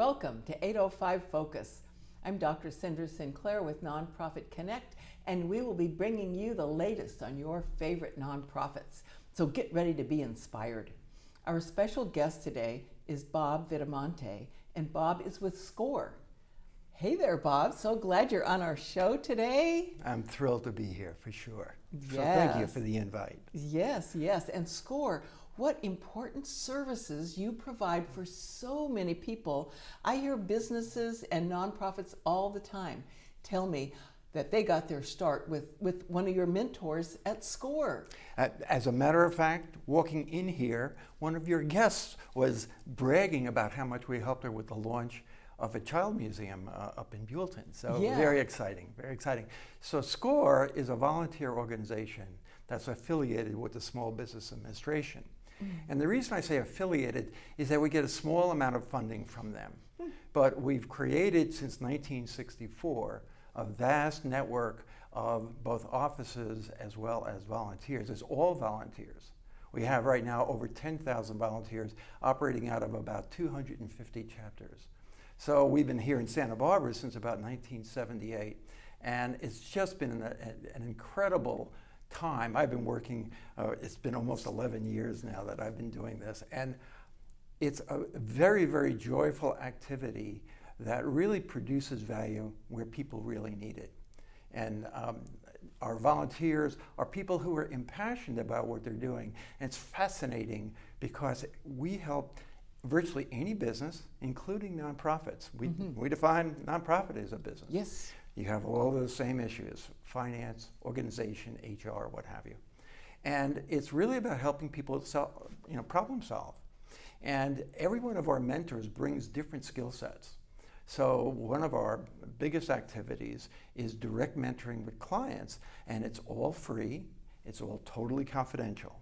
Welcome to 805 Focus. I'm Dr. Cinder Sinclair with Nonprofit Connect, and we will be bringing you the latest on your favorite nonprofits. So get ready to be inspired. Our special guest today is Bob Vitamonte, and Bob is with SCORE. Hey there, Bob. So glad you're on our show today. I'm thrilled to be here for sure. Yes. So thank you for the invite. Yes. And SCORE, what important services you provide for so many people. I hear businesses and nonprofits all the time tell me that they got their start with one of your mentors at SCORE. As a matter of fact, walking in here, one of your guests was bragging about how much we helped her with the launch of a child museum up in Buellton. So Yeah. Very exciting, very exciting. So SCORE is a volunteer organization that's affiliated with the Small Business Administration. And the reason I say affiliated is that we get a small amount of funding from them. But we've created since 1964 a vast network of both offices as well as volunteers. It's all volunteers. We have right now over 10,000 volunteers operating out of about 250 chapters. So we've been here in Santa Barbara since about 1978, and it's just been an incredible time. I've been working, it's been almost 11 years now that I've been doing this, and it's a very, very joyful activity that really produces value where people really need it. And our volunteers are people who are impassioned about what they're doing. And it's fascinating because we help virtually any business, including nonprofits. We define nonprofit as a business. Yes. You have all those same issues: finance, organization, HR, what have you. And it's really about helping people problem solve. And every one of our mentors brings different skill sets. So one of our biggest activities is direct mentoring with clients, and it's all free, it's all totally confidential.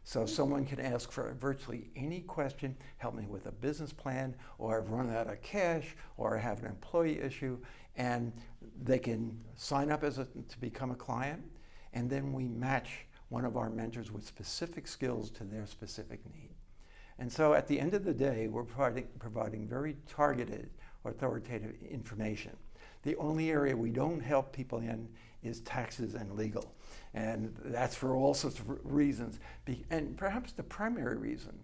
So someone can ask for virtually any question: help me with a business plan, or I've run out of cash, or I have an employee issue, and they can sign up to become a client, and then we match one of our mentors with specific skills to their specific need. And so at the end of the day, we're providing very targeted, authoritative information. The only area we don't help people in is taxes and legal. And that's for all sorts of reasons. And perhaps the primary reason,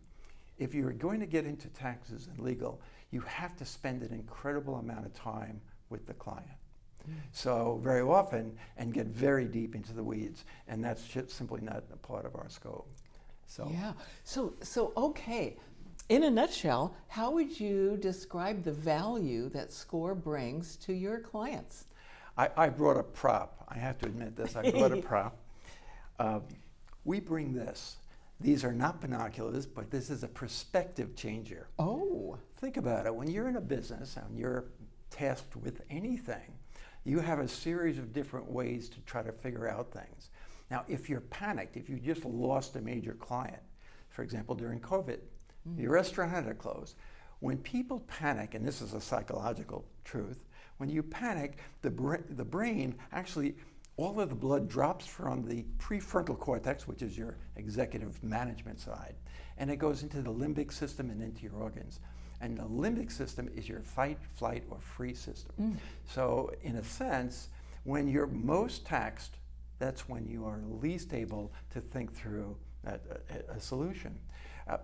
if you're going to get into taxes and legal, you have to spend an incredible amount of time with the client. So very often, and get very deep into the weeds, and that's just simply not a part of our scope. Yeah. So okay. In a nutshell, how would you describe the value that SCORE brings to your clients? I brought a prop. I have to admit this. I brought a prop. We bring this. These are not binoculars, but this is a perspective changer. Oh. Think about it. When you're in a business and you're tasked with anything, you have a series of different ways to try to figure out things. Now, if you're panicked, if you just lost a major client, for example, during COVID, your restaurant had to close. When people panic, and this is a psychological truth, when you panic, the brain actually, all of the blood drops from the prefrontal cortex, which is your executive management side, and it goes into the limbic system and into your organs. And the limbic system is your fight, flight, or free system. So in a sense, when you're most taxed, that's when you are least able to think through a solution.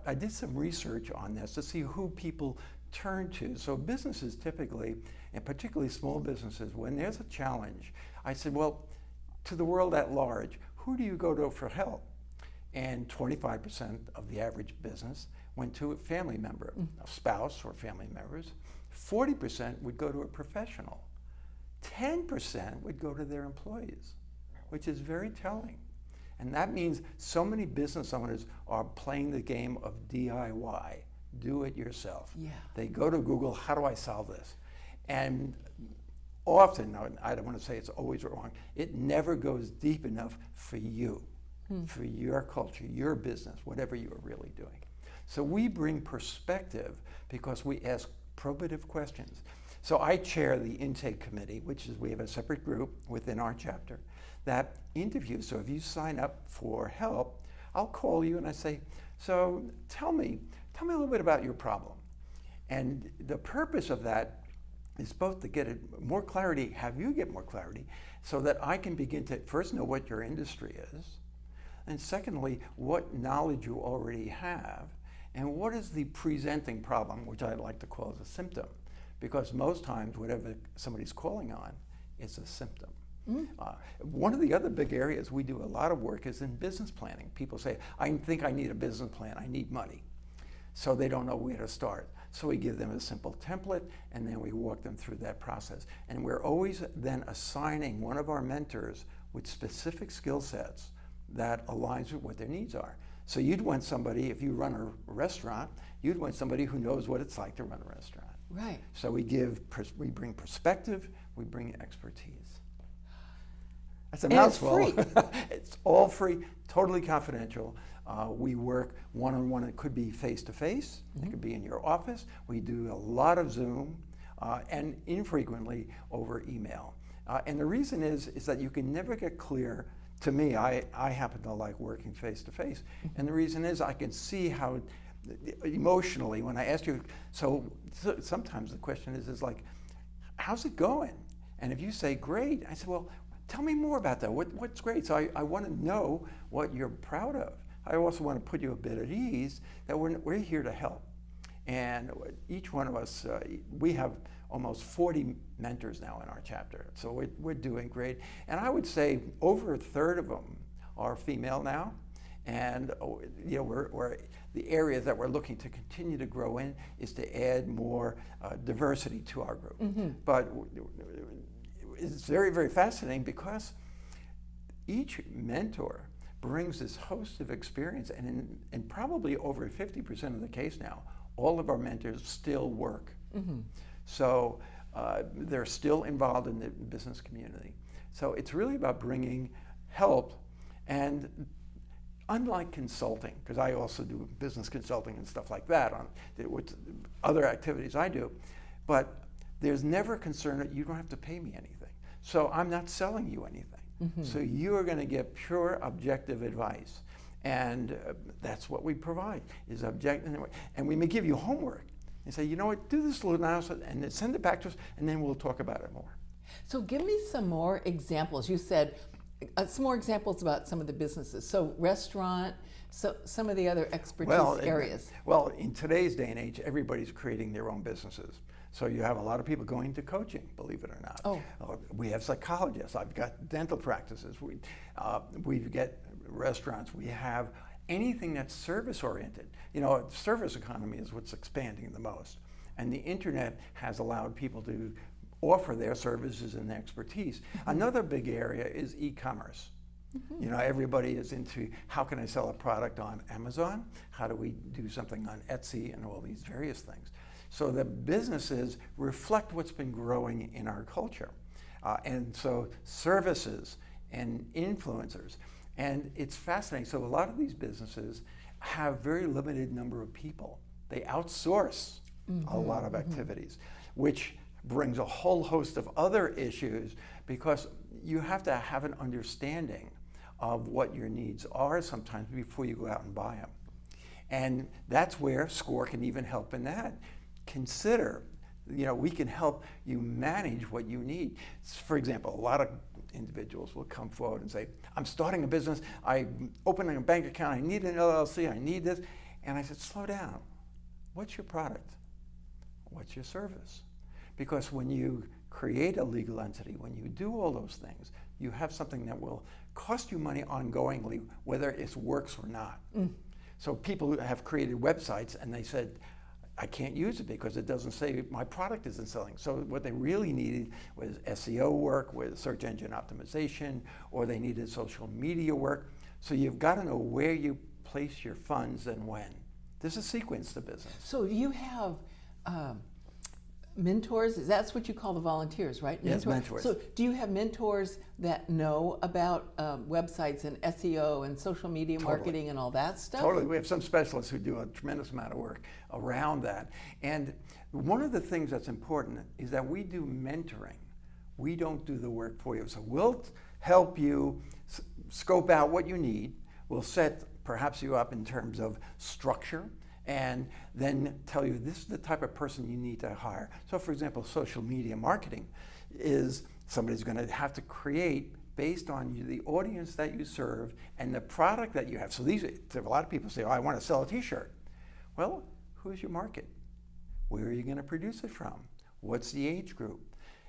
I did some research on this to see who people turn to. So businesses typically, and particularly small businesses, when there's a challenge, I said, well, to the world at large, who do you go to for help? And 25% of the average business went to a family member, a spouse or family members. 40% would go to a professional. 10% would go to their employees, which is very telling. And that means so many business owners are playing the game of DIY, do it yourself. Yeah. They go to Google, how do I solve this? And often, I don't want to say it's always wrong, it never goes deep enough for you, for your culture, your business, whatever you are really doing. So we bring perspective because we ask probative questions. So I chair the intake committee, which is, we have a separate group within our chapter that interviews. So if you sign up for help, I'll call you and I say, so tell me a little bit about your problem. And the purpose of that is both to get more clarity, have you get more clarity, so that I can begin to first know what your industry is, and secondly, what knowledge you already have, and what is the presenting problem, which I like to call as a symptom, because most times whatever somebody's calling on is a symptom. One of the other big areas we do a lot of work is in business planning. People say, I think I need a business plan, I need money. So they don't know where to start. So we give them a simple template, and then we walk them through that process. And we're always then assigning one of our mentors with specific skill sets that aligns with what their needs are. So you'd want somebody, if you run a restaurant, you'd want somebody who knows what it's like to run a restaurant. Right. So we bring perspective, we bring expertise. That's a mouthful. It's free. It's all free, totally confidential. We work one-on-one. It could be face-to-face. It could be in your office. We do a lot of Zoom and infrequently over email. And the reason is that you can never get clear. To me, I happen to like working face-to-face. And the reason is I can see how emotionally, when I ask you, so sometimes the question is like, how's it going? And if you say, great, I say, well, tell me more about that. What's great? So I want to know what you're proud of. I also want to put you a bit at ease that we're here to help. And each one of us, we have almost 40 mentors now in our chapter. So we're doing great. And I would say over a third of them are female now. And we're the areas that we're looking to continue to grow in is to add more diversity to our group. But it's very, very fascinating because each mentor brings this host of experience, and in probably over 50% of the case now, all of our mentors still work. So they're still involved in the business community. So it's really about bringing help, and unlike consulting, because I also do business consulting and stuff like that on with other activities I do, but there's never concern that you don't have to pay me anything. So I'm not selling you anything. So you are going to get pure objective advice. And that's what we provide, is objective. And we may give you homework and say, you know what, do this little analysis and then send it back to us, and then we'll talk about it more. So give me some more examples. You said some more examples about some of the businesses. So restaurant, so some of the other expertise areas. Well, in today's day and age, everybody's creating their own businesses. So you have a lot of people going to coaching, believe it or not. Oh. We have psychologists. I've got dental practices. We get restaurants. We have anything that's service oriented. You know, service economy is what's expanding the most. And the internet has allowed people to offer their services and expertise. Another big area is e-commerce. You know, everybody is into how can I sell a product on Amazon? How do we do something on Etsy and all these various things? So the businesses reflect what's been growing in our culture. And so services and influencers. And it's fascinating. So a lot of these businesses have very limited number of people. They outsource a lot of activities, which brings a whole host of other issues because you have to have an understanding of what your needs are sometimes before you go out and buy them. And that's where SCORE can even help in that. Consider, we can help you manage what you need. For example, a lot of individuals will come forward and say, I'm starting a business, I'm opening a bank account, I need an LLC, I need this. And I said, slow down. What's your product? What's your service? Because when you create a legal entity, when you do all those things, you have something that will cost you money ongoingly, whether it works or not. So people have created websites and they said, I can't use it because it doesn't say my product isn't selling. So what they really needed was SEO work with search engine optimization, or they needed social media work. So you've got to know where you place your funds and when. There's a sequence to business. So you have mentors, that's what you call the volunteers, right? Yes, mentors. So do you have mentors that know about websites and SEO and social media marketing and all that stuff? Totally. We have some specialists who do a tremendous amount of work around that. And one of the things that's important is that we do mentoring. We don't do the work for you. So we'll help you scope out what you need. We'll set perhaps you up in terms of structure and then tell you this is the type of person you need to hire. So for example, social media marketing is somebody's going to have to create based on the audience that you serve and the product that you have. So a lot of people say, oh, I want to sell a t-shirt. Well, who's your market? Where are you going to produce it from? What's the age group?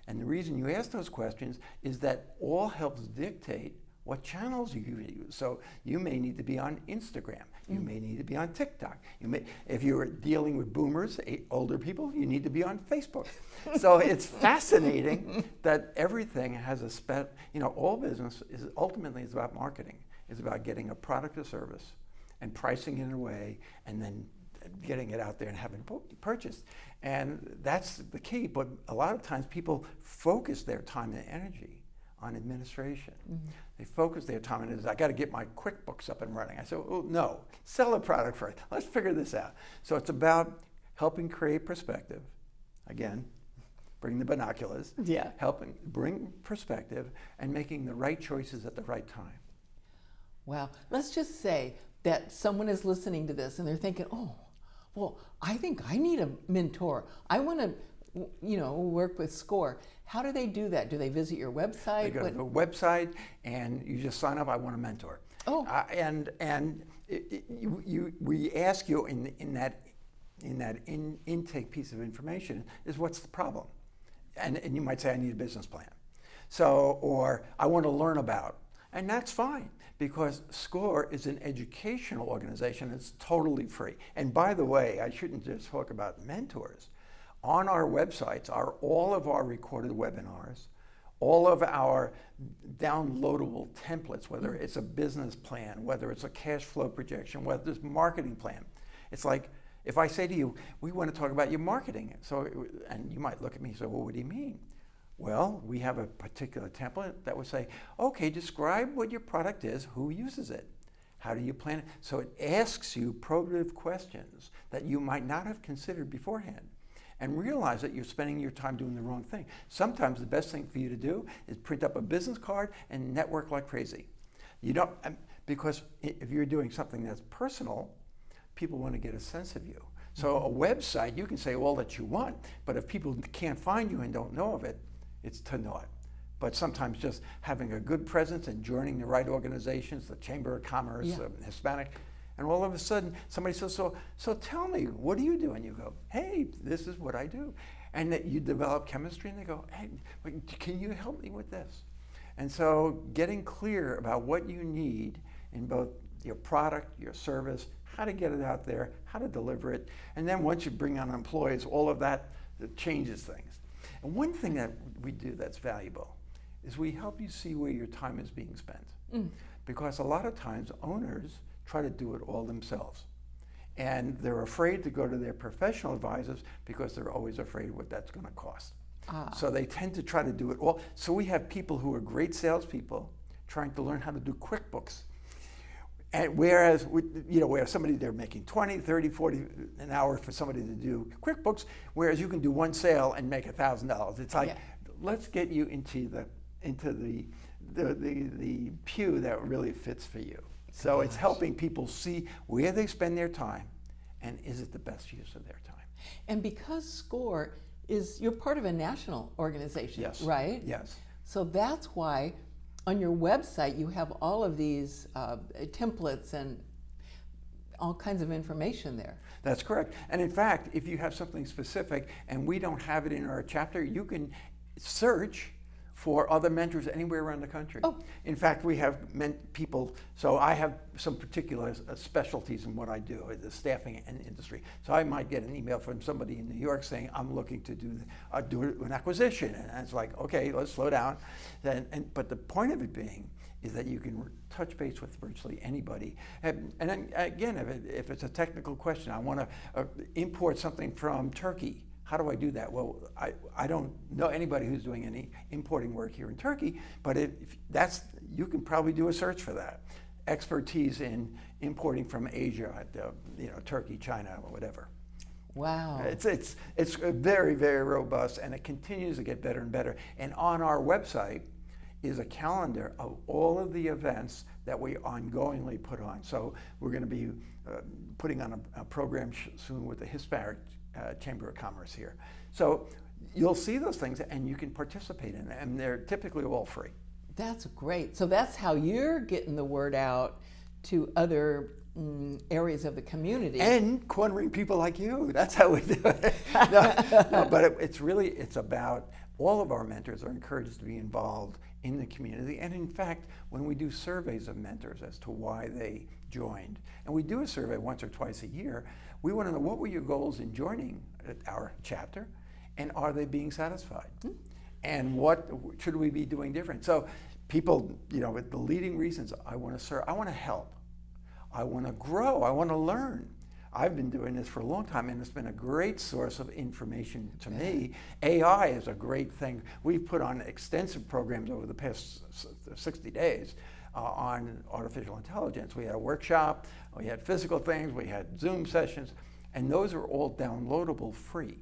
And the reason you ask those questions is that all helps dictate what channels you use. So you may need to be on Instagram. You may need to be on TikTok. If you're dealing with boomers, older people, you need to be on Facebook. So it's fascinating that everything has all business is ultimately is about marketing. It's about getting a product or service and pricing it in a way and then getting it out there and having it purchased. And that's the key. But a lot of times people focus their time and energy on administration. They focus their time on I got to get my QuickBooks up and running. I said, oh, no, sell a product first. Let's figure this out. So it's about helping create perspective. Again, bring the binoculars. Yeah. Helping bring perspective and making the right choices at the right time. Wow. Let's just say that someone is listening to this and they're thinking, oh, well, I think I need a mentor. I want to, work with SCORE. How do they do that? Do they visit your website? They go to the website and you just sign up, I want a mentor. Oh. We ask you in that intake piece of information is what's the problem? And you might say, I need a business plan. So, or I want to learn about. And that's fine, because SCORE is an educational organization. It's totally free. And by the way, I shouldn't just talk about mentors. On our websites are all of our recorded webinars, all of our downloadable templates, whether it's a business plan, whether it's a cash flow projection, whether it's a marketing plan. It's like, if I say to you, we want to talk about your marketing, and you might look at me and say, well, what do you mean? Well, we have a particular template that would say, okay, describe what your product is, who uses it, how do you plan it? So it asks you probative questions that you might not have considered beforehand. And realize that you're spending your time doing the wrong thing. Sometimes the best thing for you to do is print up a business card and network like crazy. Because if you're doing something that's personal, people want to get a sense of you. So a website, you can say all that you want, but if people can't find you and don't know of it, it's to naught. But sometimes just having a good presence and joining the right organizations, the Chamber of Commerce, Hispanic, and all of a sudden somebody says, so tell me, what do you do? And you go, hey, this is what I do. And that you develop chemistry and they go, hey, can you help me with this? And so getting clear about what you need in both your product, your service, how to get it out there, how to deliver it. And then once you bring on employees, all of that changes things. And one thing that we do that's valuable is we help you see where your time is being spent. Because a lot of times owners try to do it all themselves. And they're afraid to go to their professional advisors because they're always afraid what that's going to cost. So they tend to try to do it all. So we have people who are great salespeople trying to learn how to do QuickBooks. And whereas, where they're making 20, 30, 40 an hour for somebody to do QuickBooks, whereas you can do one sale and make $1,000. It's like, let's get you into the pew that really fits for you. So it's helping people see where they spend their time and is it the best use of their time. And because SCORE you're part of a national organization, yes. Right? Yes. So that's why on your website you have all of these templates and all kinds of information there. That's correct. And in fact, if you have something specific and we don't have it in our chapter, you can search for other mentors anywhere around the country. Oh. In fact, we have people, so I have some particular specialties in what I do, the staffing and industry. So I might get an email from somebody in New York saying, I'm looking to do an acquisition. And it's like, okay, let's slow down. But the point of it being is that you can touch base with virtually anybody. And then again, if it's a technical question, I want to import something from Turkey. How do I do that? Well, I don't know anybody who's doing any importing work here in Turkey, but you can probably do a search for that. Expertise in importing from Asia, Turkey, China, or whatever. Wow. It's very, very robust, and it continues to get better and better. And on our website is a calendar of all of the events that we ongoingly put on. So we're going to be putting on a program soon with the Hispanic Chamber of Commerce here. So you'll see those things and you can participate in them, and they're typically all free. That's great. So that's how you're getting the word out to other areas of the community. And cornering people like you. That's how we do it. But it's about all of our mentors are encouraged to be involved in the community. And in fact, when we do surveys of mentors as to why they joined, and we do a survey once or twice a year, we want to know what were your goals in joining our chapter, and are they being satisfied? And what should we be doing different? So people, with the leading reasons, I want to serve, I want to help, I want to grow, I want to learn. I've been doing this for a long time, and it's been a great source of information to me. AI is a great thing. We've put on extensive programs over the past 60 days on artificial intelligence. We had a workshop, we had physical things, we had Zoom sessions, and those are all downloadable free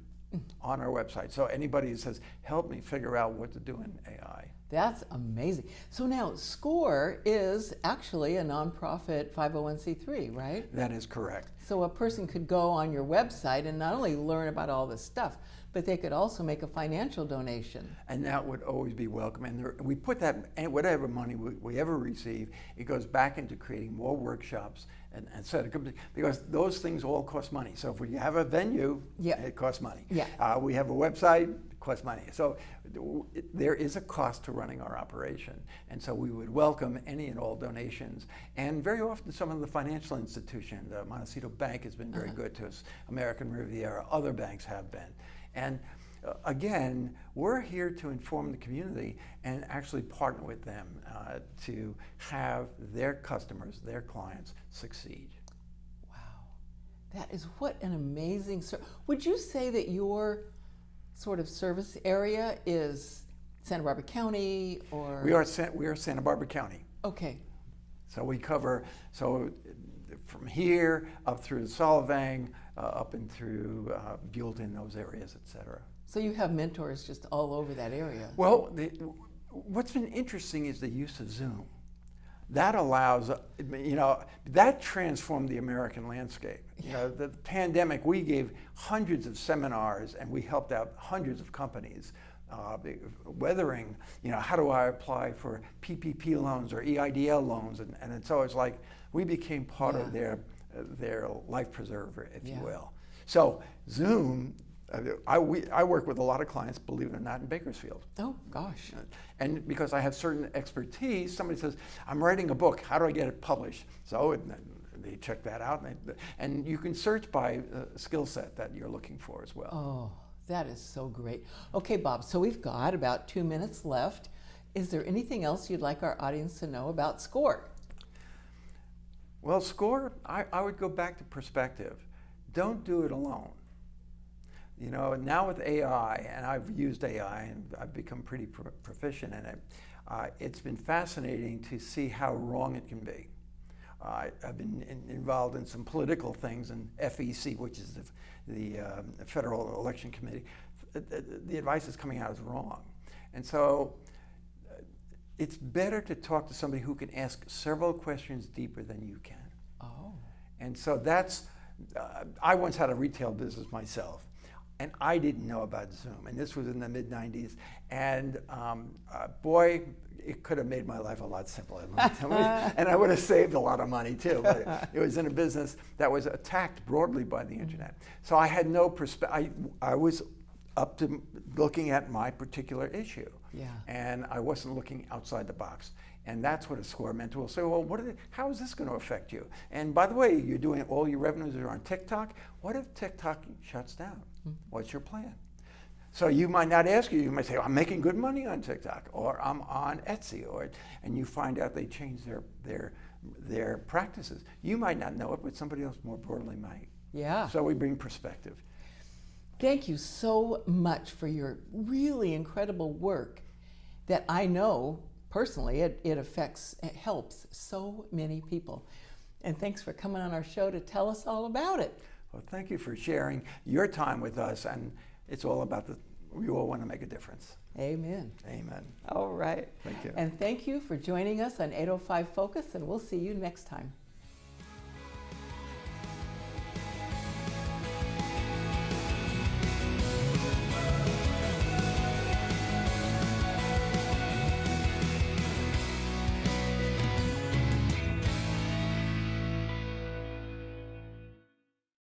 on our website. So anybody who says, help me figure out what to do in AI. That's amazing. So now SCORE is actually a nonprofit 501c3, right? That is correct. So a person could go on your website and not only learn about all this stuff, but they could also make a financial donation. And that would always be welcome. And we put that, and whatever money we ever receive, it goes back into creating more workshops and set of companies, because those things all cost money. So if we have a venue, it costs money. We have a website, it costs money. So there is a cost to running our operation. And so we would welcome any and all donations. And very often some of the financial institutions, Montecito Bank has been very good to us, American Riviera, other banks have been. And again, we're here to inform the community and actually partner with them to have their customers, their clients, succeed. Wow, that is what an amazing Would you say that your sort of service area is Santa Barbara County, or? We are Santa Barbara County. Okay. So we cover, from here up through the Solvang, up and through Buellton, those areas, et cetera. So you have mentors just all over that area. Well, what's been interesting is the use of Zoom. That allows, that transformed the American landscape. The pandemic, we gave hundreds of seminars and we helped out hundreds of companies weathering, how do I apply for PPP loans or EIDL loans? And so it's like we became part of their life preserver, if you will. So Zoom, I work with a lot of clients, believe it or not, in Bakersfield. Oh, gosh. And because I have certain expertise, somebody says, I'm writing a book, how do I get it published? So they check that out, and you can search by skill set that you're looking for as well. Oh, that is so great. Okay, Bob, so we've got about 2 minutes left. Is there anything else you'd like our audience to know about SCORE? Well, SCORE, I would go back to perspective. Don't do it alone. Now with AI, and I've used AI and I've become pretty proficient in it, it's been fascinating to see how wrong it can be. I've been involved in some political things, and FEC, which is the Federal Election Committee, the advice that's coming out is wrong. And so it's better to talk to somebody who can ask several questions deeper than you can. Oh. And so that's, I once had a retail business myself, and I didn't know about Zoom, and this was in the mid-90s, and boy, it could have made my life a lot simpler. And I would have saved a lot of money too, but it was in a business that was attacked broadly by the internet. So I had no perspective. I was up to looking at my particular issue. And I wasn't looking outside the box. And that's what a SCORE mentor will say, well, how is this going to affect you? And by the way, you're doing all your revenues are on TikTok. What if TikTok shuts down? What's your plan? So you might not ask you might say, I'm making good money on TikTok, or I'm on Etsy, and you find out they change their practices. You might not know it, but somebody else more broadly might. Yeah. So we bring perspective. Thank you so much for your really incredible work that I know personally it helps so many people. And thanks for coming on our show to tell us all about it. Well, thank you for sharing your time with us, and it's all about we all want to make a difference. Amen. Amen. All right. Thank you. And thank you for joining us on 805 Focus, and we'll see you next time.